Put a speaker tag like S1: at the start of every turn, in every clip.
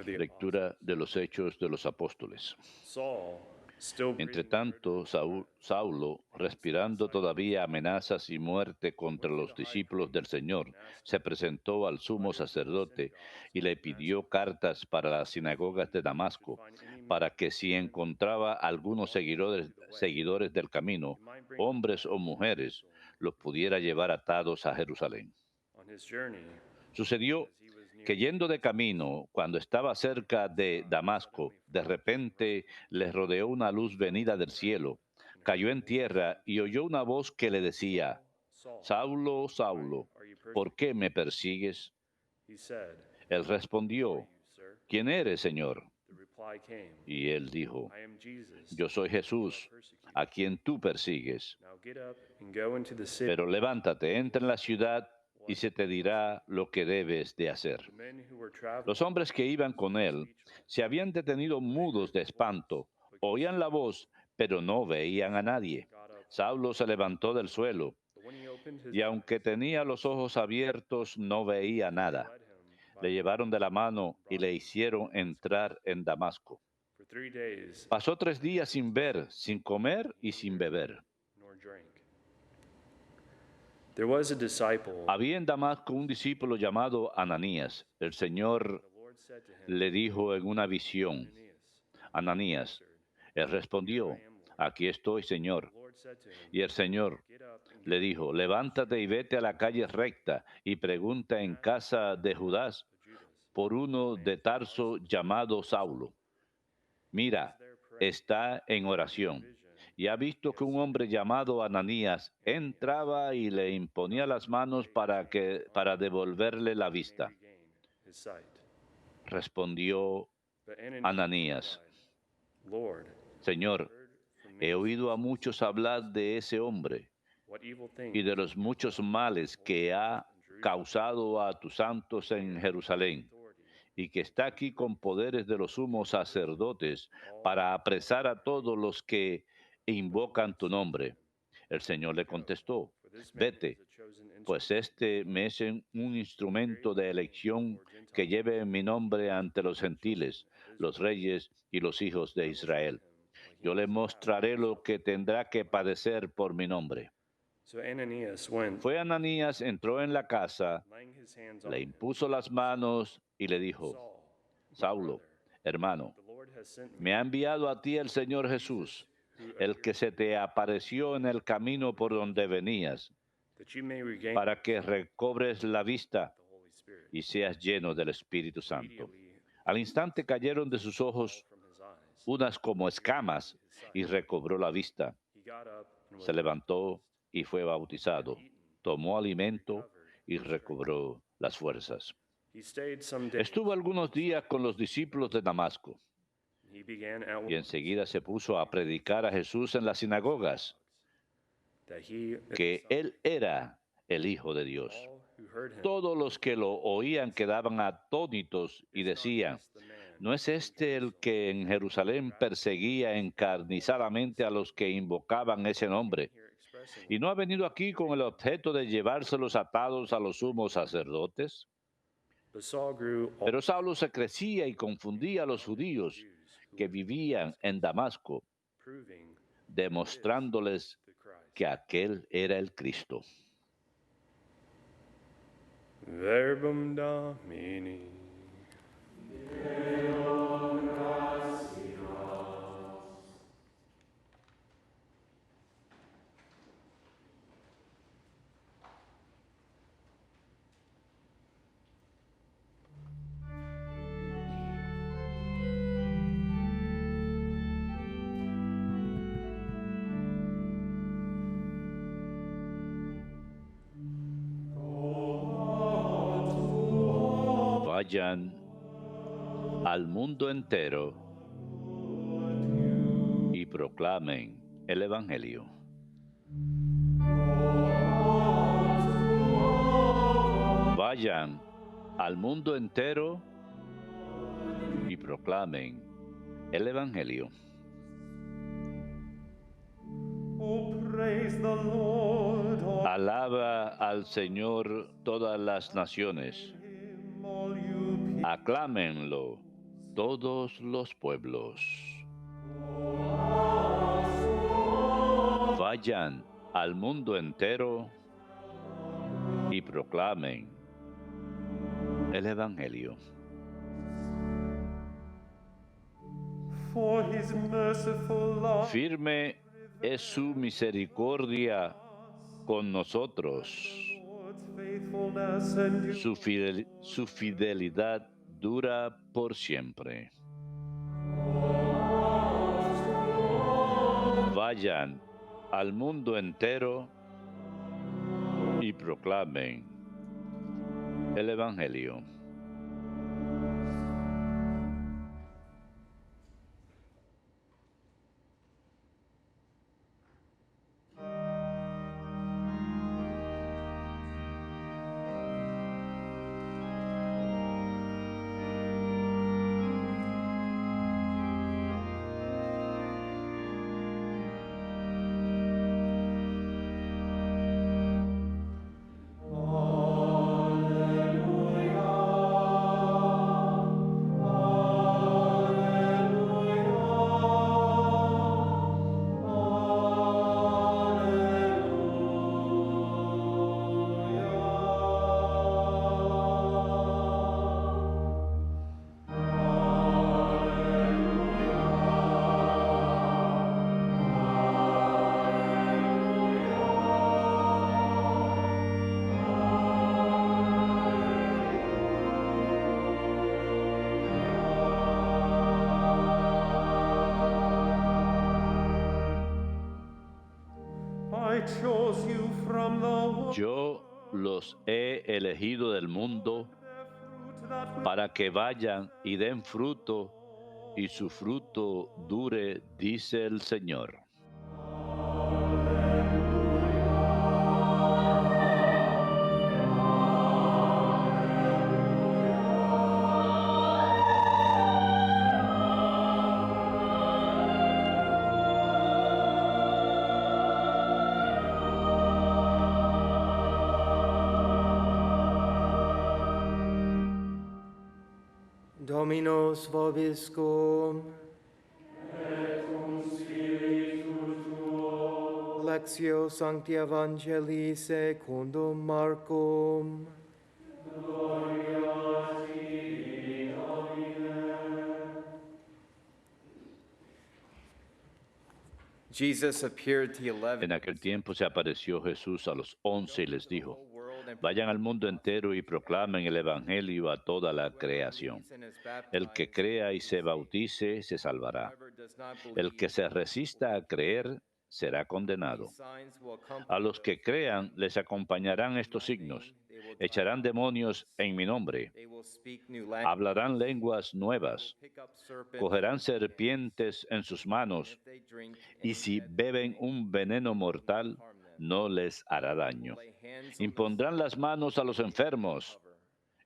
S1: Lectura de los Hechos de los Apóstoles. Entre tanto, Saulo, respirando todavía amenazas y muerte contra los discípulos del Señor, se presentó al sumo sacerdote y le pidió cartas para las sinagogas de Damasco, para que si encontraba algunos seguidores del camino, hombres o mujeres, los pudiera llevar atados a Jerusalén. Sucedió que yendo de camino, cuando estaba cerca de Damasco, de repente le rodeó una luz venida del cielo. Cayó en tierra y oyó una voz que le decía: Saulo, Saulo, ¿por qué me persigues? Él respondió: ¿Quién eres, Señor? Y él dijo: Yo soy Jesús, a quien tú persigues. Pero levántate, entra en la ciudad y se te dirá lo que debes de hacer. Los hombres que iban con él se habían detenido mudos de espanto, oían la voz, pero no veían a nadie. Saulo se levantó del suelo, y aunque tenía los ojos abiertos, no veía nada. Le llevaron de la mano y le hicieron entrar en Damasco. Pasó 3 días sin ver, sin comer y sin beber. Había en Damasco un discípulo llamado Ananías. El Señor le dijo en una visión: Ananías. Él respondió: Aquí estoy, Señor. Y el Señor le dijo: Levántate y vete a la calle recta y pregunta en casa de Judas por uno de Tarso llamado Saulo. Mira, está en oración y ha visto que un hombre llamado Ananías entraba y le imponía las manos para devolverle la vista. Respondió Ananías: Señor, he oído a muchos hablar de ese hombre y de los muchos males que ha causado a tus santos en Jerusalén, y que está aquí con poderes de los sumos sacerdotes para apresar a todos los que invocan tu nombre. El Señor le contestó: Vete, pues este me es un instrumento de elección que lleve mi nombre ante los gentiles, los reyes y los hijos de Israel. Yo le mostraré lo que tendrá que padecer por mi nombre. Fue Ananías, entró en la casa, le impuso las manos y le dijo: Saulo, hermano, me ha enviado a ti el Señor Jesús, el que se te apareció en el camino por donde venías, para que recobres la vista y seas lleno del Espíritu Santo. Al instante cayeron de sus ojos unas como escamas y recobró la vista. Se levantó y fue bautizado. Tomó alimento y recobró las fuerzas. Estuvo algunos días con los discípulos de Damasco y enseguida se puso a predicar a Jesús en las sinagogas, que él era el Hijo de Dios. Todos los que lo oían quedaban atónitos y decían: ¿No es este el que en Jerusalén perseguía encarnizadamente a los que invocaban ese nombre? ¿Y no ha venido aquí con el objeto de llevárselos atados a los sumos sacerdotes? Pero Saulo se crecía y confundía a los judíos que vivían en Damasco, demostrándoles que aquel era el Cristo.
S2: Verbum Domini.
S1: Vayan al mundo entero y proclamen el Evangelio. Vayan al mundo entero y proclamen el Evangelio. Alaba al Señor todas las naciones. Aclámenlo todos los pueblos. Vayan al mundo entero y proclamen el Evangelio. Firme es su misericordia con nosotros. Su fidelidad dura por siempre. Vayan al mundo entero y proclamen el Evangelio. Yo los he elegido del mundo para que vayan y den fruto, y su fruto dure, dice el Señor.
S3: Dominus vobiscum.
S2: Et cum spiritu tuo.
S3: Lectio Sancti Evangelii secundum Marcum.
S2: Gloria a ti, Domine.
S3: Jesus appeared to the 11.
S1: En aquel tiempo se apareció Jesús a los 11 y les dijo: vayan al mundo entero y proclamen el Evangelio a toda la creación. El que crea y se bautice se salvará. El que se resista a creer será condenado. A los que crean les acompañarán estos signos: echarán demonios en mi nombre, hablarán lenguas nuevas, cogerán serpientes en sus manos, y si beben un veneno mortal, no les hará daño. Impondrán las manos a los enfermos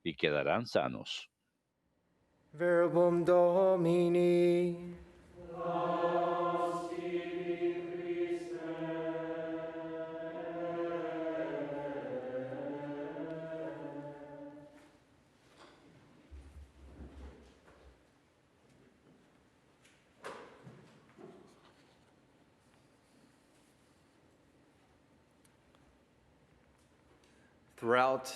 S1: y quedarán sanos.
S3: Verbum Domini. Throughout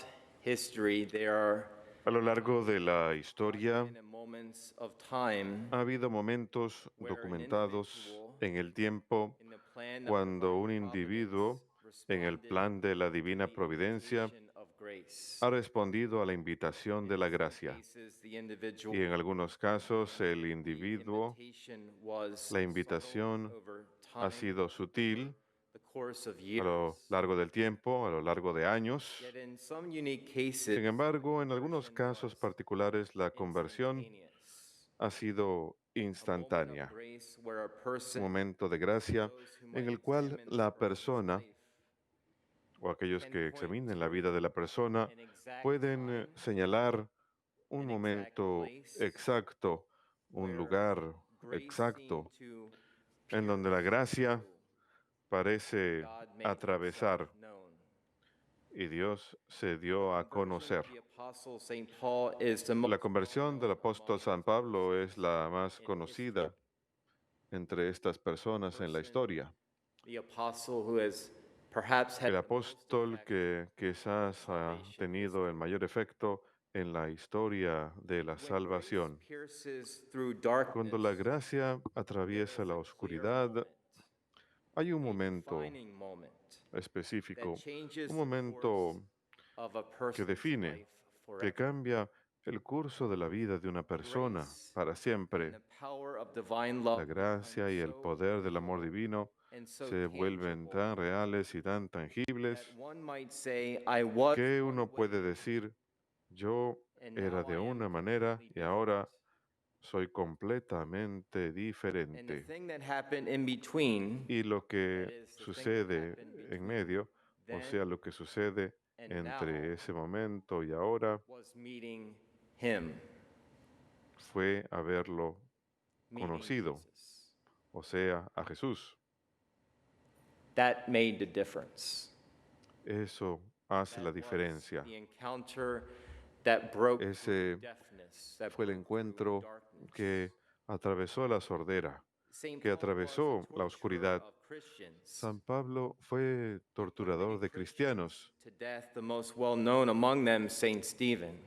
S3: history, there are
S4: A lo largo de la historia
S3: moments of time
S4: ha habido momentos documentados en el tiempo
S3: in the plan of
S4: cuando un
S3: divine
S4: individuo, en el plan de la divina providencia,
S3: of grace.
S4: ha respondido a la invitación de la gracia.
S3: The individual
S4: Y en algunos casos el individuo,
S3: invitation was
S4: la invitación
S3: over
S4: ha
S3: time,
S4: sido sutil
S3: the course of
S4: a
S3: years.
S4: lo largo del tiempo, a lo largo de años.
S3: Yet in some unique cases,
S4: Sin embargo, en algunos casos particulares la conversión
S3: instantaneous.
S4: ha sido instantánea.
S3: Grace where a
S4: Un
S3: person
S4: momento de gracia en el cual la persona o aquellos que examinen la vida de la persona pueden señalar un momento exacto, un lugar exacto, en donde la gracia parece atravesar y Dios se dio a conocer.
S3: Apostle Saint Paul is the
S4: La
S3: most
S4: conversión del apóstol San Pablo es la más conocida entre estas personas en la historia.
S3: the apostle who has perhaps had
S4: El
S3: the most
S4: apóstol
S3: effect
S4: que quizás ha
S3: salvation
S4: tenido el mayor efecto en la historia de la
S3: when grace
S4: salvación.
S3: pierces through
S4: Cuando
S3: darkness.
S4: la gracia
S3: There
S4: atraviesa
S3: is
S4: la
S3: a clear
S4: oscuridad,
S3: moment,
S4: hay un
S3: a
S4: momento
S3: defining moment that
S4: específico,
S3: changes
S4: un
S3: the
S4: momento
S3: course of a
S4: que
S3: person's
S4: define,
S3: life
S4: que
S3: forever.
S4: cambia el curso de la vida de una persona
S3: Grace
S4: para
S3: and
S4: siempre.
S3: the power of divine
S4: La
S3: love
S4: gracia y el
S3: become so
S4: poder del amor
S3: real
S4: divino
S3: and so
S4: se vuelven
S3: tangible
S4: tan reales y tan
S3: that
S4: tangibles
S3: one might say, I was
S4: que
S3: one
S4: uno
S3: way,
S4: puede decir, yo
S3: and
S4: era
S3: now
S4: de
S3: I am
S4: una manera
S3: completely
S4: y
S3: different.
S4: ahora soy completamente
S3: And the
S4: diferente.
S3: thing that happened in between,
S4: Y lo
S3: that
S4: que
S3: is, the thing that
S4: sucede
S3: happened
S4: en
S3: between
S4: medio, o
S3: then
S4: sea, lo que sucede
S3: and
S4: entre
S3: now,
S4: ese momento y ahora,
S3: was meeting him,
S4: fue haberlo
S3: meeting
S4: conocido,
S3: Jesus.
S4: o sea, a Jesús.
S3: That made the difference.
S4: Eso hace la
S3: That was
S4: diferencia.
S3: the encounter that broke through
S4: Ese
S3: deafness, that
S4: fue el
S3: broke through
S4: encuentro
S3: darkness.
S4: que atravesó la sordera,
S3: Saint
S4: que
S3: Paul was a
S4: atravesó la
S3: torturer
S4: oscuridad.
S3: of Christians.
S4: San Pablo fue
S3: Put
S4: torturador
S3: many
S4: de
S3: Christians
S4: cristianos.
S3: to death, the most well known among them, Saint Stephen.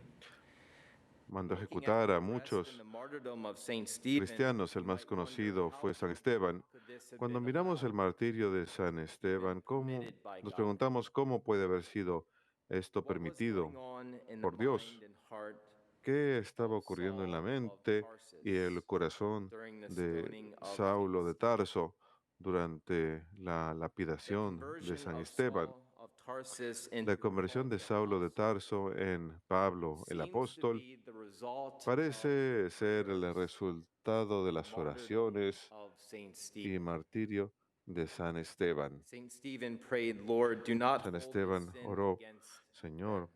S4: Mandó
S3: Looking at
S4: ejecutar
S3: the
S4: a
S3: arrest
S4: muchos
S3: and the martyrdom of Saint Stephen,
S4: cristianos. El
S3: you
S4: más
S3: might wonder,
S4: conocido
S3: how
S4: fue San Esteban.
S3: could this have
S4: Cuando
S3: been
S4: miramos el
S3: allowed,
S4: martirio de San Esteban,
S3: permitted by
S4: nos
S3: God?
S4: preguntamos cómo puede haber sido esto
S3: What was
S4: permitido
S3: going on in the
S4: por Dios.
S3: mind and heart
S4: ¿Qué estaba
S3: of
S4: ocurriendo en la
S3: Saul of
S4: mente y el
S3: Tarsus
S4: corazón
S3: during the
S4: de
S3: stoning of
S4: Saulo de
S3: Saint Stephen?
S4: Tarso durante la
S3: The
S4: lapidación de
S3: conversion
S4: San
S3: of
S4: Esteban?
S3: Saul of Tarsus
S4: La
S3: into
S4: conversión
S3: Paul
S4: de
S3: the
S4: Saulo de
S3: Apostle
S4: Tarso en Pablo el
S3: seems to
S4: apóstol
S3: be the result of
S4: parece ser el
S3: prayers
S4: resultado de
S3: and
S4: las
S3: martyrdom
S4: oraciones
S3: of Saint
S4: y
S3: Stephen.
S4: martirio de San Esteban.
S3: Saint Stephen prayed, Lord, do not
S4: San
S3: hold this
S4: Esteban
S3: sin
S4: oró,
S3: against
S4: Señor,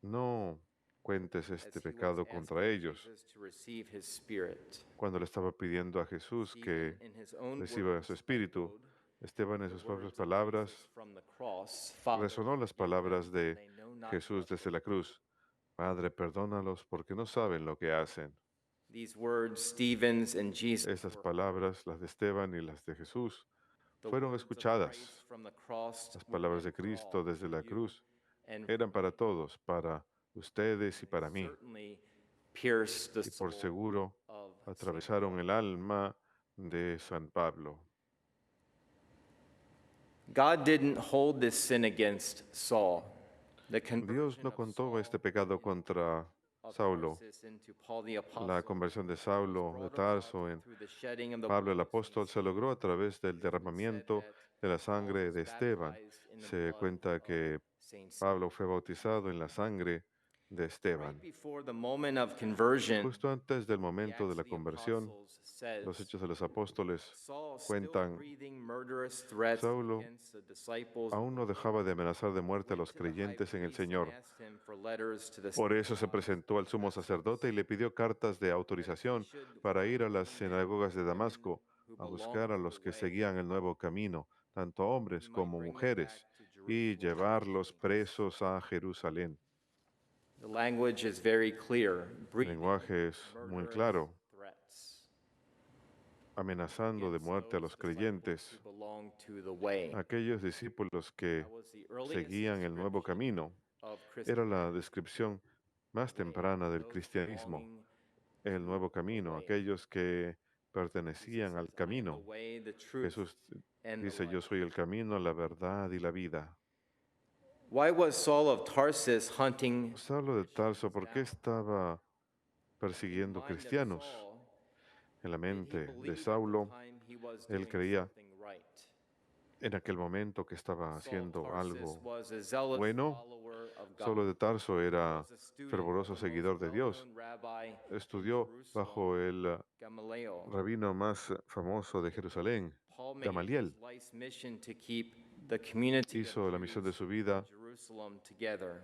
S3: them,
S4: no cuentes
S3: as
S4: este
S3: he was
S4: pecado contra
S3: asking
S4: ellos.
S3: Jesus to receive his spirit.
S4: Cuando le estaba pidiendo a Jesús
S3: Stephen,
S4: que
S3: in his own
S4: reciba su
S3: words,
S4: espíritu,
S3: echoed
S4: Esteban en
S3: the
S4: sus propias
S3: words of
S4: palabras
S3: Jesus from the cross, Father,
S4: resonó las
S3: forgive them,
S4: palabras
S3: for
S4: de
S3: they know not
S4: Jesús
S3: what
S4: desde
S3: they
S4: la
S3: do.
S4: cruz. Padre, perdónalos porque no saben lo que hacen.
S3: These words, Stephen's and Jesus,
S4: Esas
S3: were
S4: palabras, las de Esteban y las de Jesús,
S3: the
S4: fueron
S3: words of
S4: escuchadas.
S3: Christ from the cross
S4: Las
S3: were
S4: palabras
S3: meant
S4: de
S3: for all,
S4: Cristo desde
S3: for
S4: la
S3: you
S4: cruz
S3: and for
S4: eran para
S3: me.
S4: todos, para ustedes y
S3: They
S4: para mí.
S3: certainly pierced the
S4: Y por
S3: soul
S4: seguro
S3: of Saint
S4: atravesaron
S3: Paul.
S4: el alma de San Pablo.
S3: God didn't hold this sin against Saul. The
S4: Dios
S3: conversion
S4: no
S3: of
S4: contó
S3: Saul
S4: este pecado contra
S3: of
S4: Saulo.
S3: Tarsus into Paul the
S4: La
S3: Apostle
S4: conversión de
S3: was
S4: Saulo de
S3: brought
S4: Tarso
S3: about
S4: en
S3: through the shedding of the
S4: Pablo el
S3: blood of Saint
S4: apóstol se logró a
S3: Stephen.
S4: través del
S3: It has been said
S4: derramamiento
S3: that
S4: de la
S3: Paul
S4: sangre
S3: was
S4: de Esteban.
S3: baptized in the
S4: Se
S3: blood
S4: cuenta que
S3: of Saint
S4: Pablo
S3: Stephen.
S4: fue bautizado en la sangre de
S3: Right
S4: Esteban.
S3: before the moment of conversion,
S4: Justo antes del
S3: the
S4: momento de
S3: Acts
S4: la
S3: of the
S4: conversión,
S3: Apostles says,
S4: los Hechos de los Apóstoles
S3: Saul, still
S4: cuentan,
S3: breathing murderous threats
S4: Saulo
S3: against the disciples of
S4: aún
S3: the
S4: no
S3: Lord,
S4: dejaba de amenazar de muerte a
S3: went
S4: los
S3: to the high
S4: creyentes en el
S3: priest and
S4: Señor.
S3: asked him for letters to the
S4: Por eso se
S3: synagogues
S4: presentó al sumo
S3: of
S4: sacerdote y
S3: Damascus,
S4: le pidió cartas de
S3: that he
S4: autorización
S3: should
S4: para ir a
S3: find
S4: las
S3: young men
S4: sinagogas de
S3: and women
S4: Damasco
S3: who
S4: a
S3: belonged
S4: buscar a
S3: to
S4: los
S3: the
S4: que
S3: way,
S4: seguían el nuevo camino, tanto
S3: that he
S4: hombres
S3: might
S4: como
S3: bring them back
S4: mujeres,
S3: to
S4: y
S3: Jerusalem
S4: llevarlos
S3: unchanged.
S4: presos a Jerusalén.
S3: The language is very clear,
S4: El
S3: breathing
S4: lenguaje es muy
S3: murderous
S4: claro,
S3: threats
S4: amenazando de
S3: against
S4: muerte a
S3: those
S4: los
S3: disciples
S4: creyentes,
S3: who belong to the way.
S4: aquellos discípulos que
S3: That was the earliest
S4: seguían el nuevo
S3: description
S4: camino.
S3: of
S4: Era la
S3: Christianity,
S4: descripción
S3: the
S4: más
S3: way,
S4: temprana del
S3: those
S4: cristianismo,
S3: belonging
S4: el
S3: to
S4: nuevo
S3: the
S4: camino,
S3: way.
S4: aquellos que
S3: Jesus
S4: pertenecían
S3: says,
S4: al
S3: I am the
S4: camino.
S3: way, the truth,
S4: Jesús
S3: and the
S4: dice, yo
S3: life.
S4: soy el camino, la verdad y la vida.
S3: Why was Saul of Tarsus hunting
S4: Saulo de Tarso,
S3: Christians
S4: ¿por qué
S3: down?
S4: estaba
S3: In the
S4: persiguiendo
S3: mind of
S4: cristianos?
S3: Saul,
S4: En la
S3: did he
S4: mente de
S3: believe at the
S4: Saulo,
S3: time he was
S4: él
S3: doing
S4: creía
S3: something right?
S4: en aquel momento que estaba
S3: Saul of
S4: haciendo
S3: Tarsus
S4: algo
S3: was a zealous
S4: bueno.
S3: follower of
S4: Saulo
S3: God.
S4: de Tarso
S3: He
S4: era
S3: was a student
S4: fervoroso
S3: of the most
S4: seguidor de Dios.
S3: well-known rabbi in
S4: Estudió bajo
S3: Jerusalem,
S4: el
S3: Gamaliel.
S4: rabino más famoso de Jerusalén,
S3: Paul made it
S4: Gamaliel.
S3: his life's mission to keep the community of
S4: Hizo la misión de
S3: Jews
S4: su
S3: in
S4: vida
S3: Jerusalem together.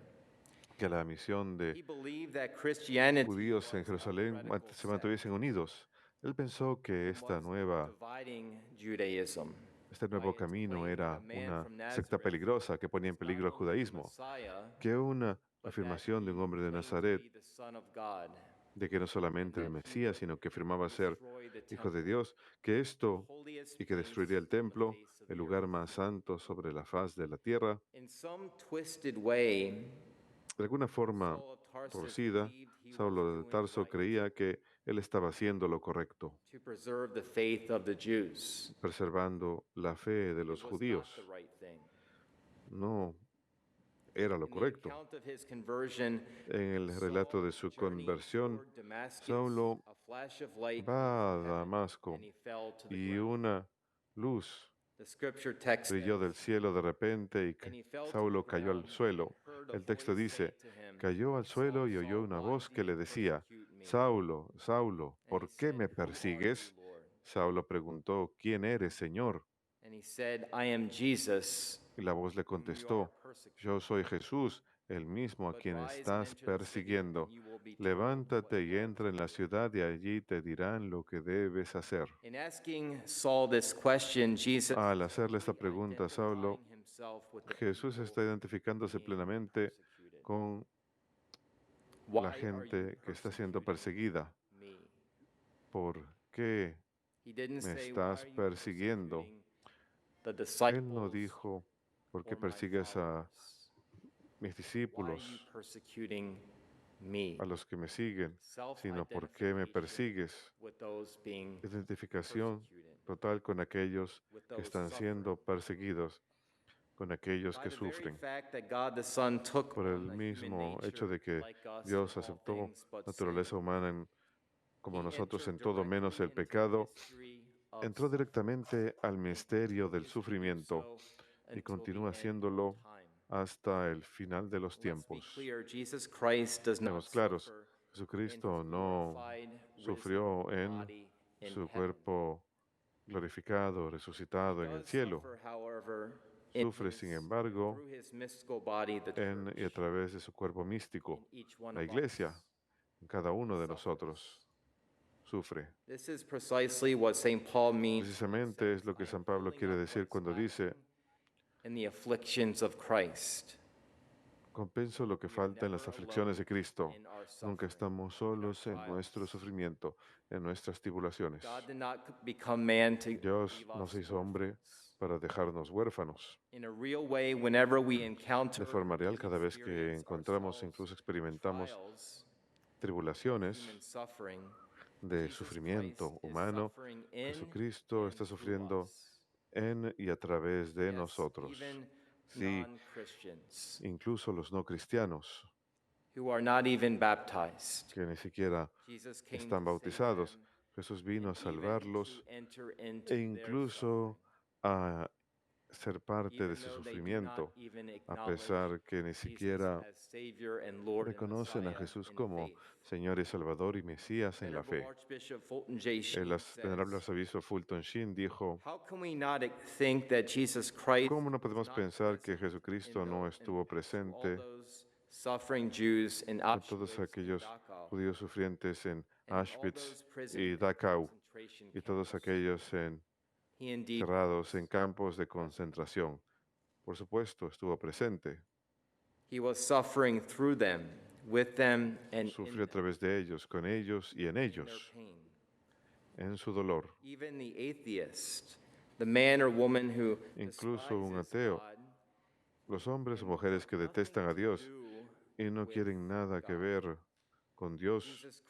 S4: que la misión de
S3: He believed that Christianity
S4: judíos en
S3: was a
S4: Jerusalén
S3: heretical
S4: se mantuviesen
S3: sect
S4: unidos. Él pensó que
S3: and
S4: esta
S3: was
S4: nueva
S3: dividing Judaism.
S4: este nuevo camino era una secta peligrosa que ponía en peligro al judaísmo, que una afirmación de un hombre de Nazaret de que no solamente el Mesías, sino que afirmaba ser hijo de Dios, que esto y que destruiría el templo, el lugar más santo sobre la faz de la tierra. De alguna forma torcida, Saulo de Tarso creía que él estaba haciendo lo correcto, preservando la fe de los judíos. No era lo correcto. En el relato de su conversión, Saulo va a Damasco y una luz brilló del cielo de repente y Saulo cayó al suelo. El texto dice, cayó al suelo y oyó una voz que le decía, Saulo, Saulo, ¿por qué me persigues? Saulo preguntó, ¿quién eres, Señor? Y la voz le contestó, yo soy Jesús, el mismo a quien estás persiguiendo. Levántate y entra en la ciudad y allí te dirán lo que debes hacer. Al hacerle esta pregunta a Saulo, Jesús está identificándose plenamente con la gente que está siendo perseguida. ¿Por qué me estás persiguiendo? Él no dijo, ¿por qué persigues a mis discípulos, a los que me siguen, sino por qué me persigues? Identificación total con aquellos que están siendo perseguidos, con aquellos que sufren. Por el mismo hecho de que Dios aceptó naturaleza humana como nosotros en todo menos el pecado, entró directamente al misterio del sufrimiento y continúa haciéndolo hasta el final de los tiempos. Seamos claros, Jesucristo no sufrió en su cuerpo glorificado, resucitado en el cielo. Sufre, sin embargo, en y a través de su cuerpo místico, la iglesia, en cada uno de nosotros. Sufre. Precisamente es lo que San Pablo quiere decir cuando dice, compenso lo que falta en las aflicciones de Cristo. Nunca estamos solos en nuestro sufrimiento, en nuestras tribulaciones. Dios no se hizo hombre para dejarnos huérfanos. De forma real, cada vez que encontramos e incluso experimentamos tribulaciones de sufrimiento humano, Jesucristo está sufriendo en y a través de nosotros. Sí, incluso los no cristianos, que ni siquiera están bautizados, Jesús vino a salvarlos e incluso a ser parte de su sufrimiento, a pesar que ni siquiera reconocen a Jesús como Señor y Salvador y Mesías en la fe. El venerable arzobispo Fulton Sheen dijo, ¿cómo no podemos pensar que Jesucristo no estuvo presente con todos aquellos judíos sufrientes en Auschwitz y Dachau y todos aquellos encerrados en campos de concentración? Por supuesto, estuvo presente. Sufrió a través de ellos, con ellos y en ellos, en su dolor. Incluso un ateo, los hombres o mujeres que detestan a Dios y no quieren nada que ver con Dios,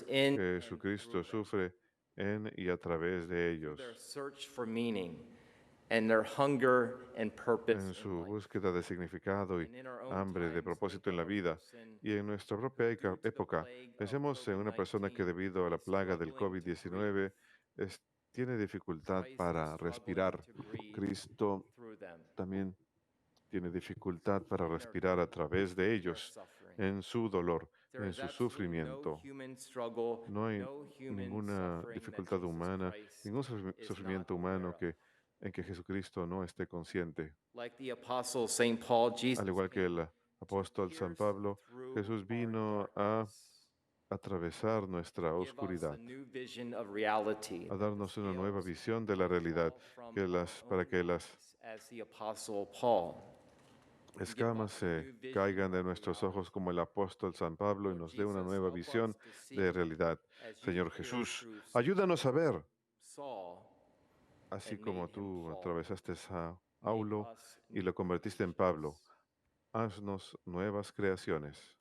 S4: Jesucristo sufre en y a través de ellos, en su búsqueda de significado y hambre de propósito en la vida. Y en nuestra propia época, pensemos en una persona que debido a la plaga del COVID-19 tiene dificultad para respirar. Cristo también tiene dificultad para respirar a través de ellos, en su dolor, en su sufrimiento. No hay ninguna dificultad humana, ningún sufrimiento humano en que Jesucristo no esté consciente. Al igual que el apóstol San Pablo, Jesús vino a atravesar nuestra
S3: Give us a
S4: oscuridad,
S3: new vision of reality
S4: a darnos una nueva
S3: skills
S4: visión de la realidad,
S3: from
S4: para que las
S3: as the Apostle Paul. Give
S4: escamas
S3: us a
S4: se
S3: new vision
S4: caigan de
S3: of
S4: nuestros
S3: reality.
S4: ojos como el apóstol San Pablo y
S3: Lord
S4: nos dé una
S3: Jesus,
S4: nueva
S3: help
S4: visión
S3: us to
S4: de
S3: see
S4: realidad.
S3: as you
S4: Señor
S3: pierced
S4: Jesús,
S3: through
S4: ayúdanos a ver,
S3: Saul
S4: así
S3: and made
S4: como
S3: him
S4: tú
S3: Paul.
S4: atravesaste a
S3: Make
S4: Aulo
S3: us
S4: y
S3: new
S4: lo convertiste en
S3: creations.
S4: Pablo. Haznos nuevas creaciones.